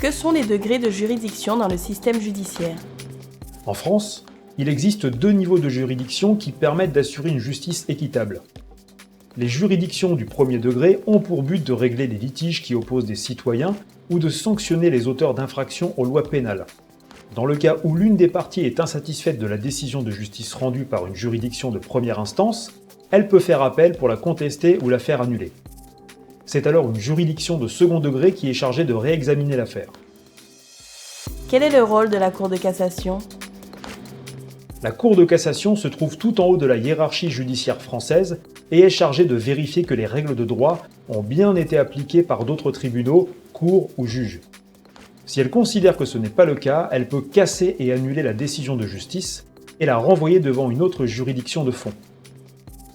Que sont les degrés de juridiction dans le système judiciaire? En France, il existe 2 niveaux de juridiction qui permettent d'assurer une justice équitable. Les juridictions du premier degré ont pour but de régler les litiges qui opposent des citoyens ou de sanctionner les auteurs d'infractions aux lois pénales. Dans le cas où l'une des parties est insatisfaite de la décision de justice rendue par une juridiction de première instance, elle peut faire appel pour la contester ou la faire annuler. C'est alors une juridiction de second degré qui est chargée de réexaminer l'affaire. Quel est le rôle de la Cour de cassation? La Cour de cassation se trouve tout en haut de la hiérarchie judiciaire française et est chargée de vérifier que les règles de droit ont bien été appliquées par d'autres tribunaux, cours ou juges. Si elle considère que ce n'est pas le cas, elle peut casser et annuler la décision de justice et la renvoyer devant une autre juridiction de fond.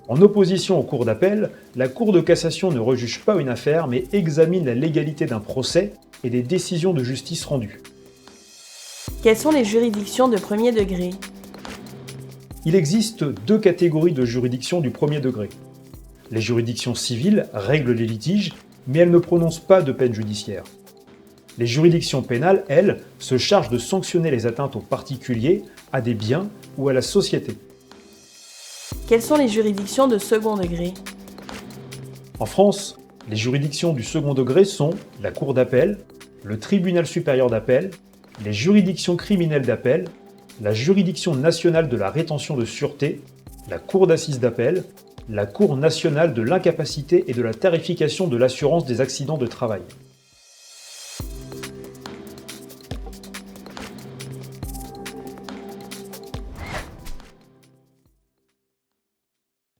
En opposition aux cours d'appel, la Cour de cassation ne rejuge pas une affaire mais examine la légalité d'un procès et des décisions de justice rendues. Quelles sont les juridictions de premier degré? Il existe 2 catégories de juridictions du premier degré. Les juridictions civiles règlent les litiges, mais elles ne prononcent pas de peine judiciaire. Les juridictions pénales, elles, se chargent de sanctionner les atteintes aux particuliers, à des biens ou à la société. Quelles sont les juridictions de second degré? En France, les juridictions du second degré sont la Cour d'appel, le Tribunal supérieur d'appel, les juridictions criminelles d'appel, la juridiction nationale de la rétention de sûreté, la Cour d'assises d'appel, la Cour nationale de l'incapacité et de la tarification de l'assurance des accidents de travail.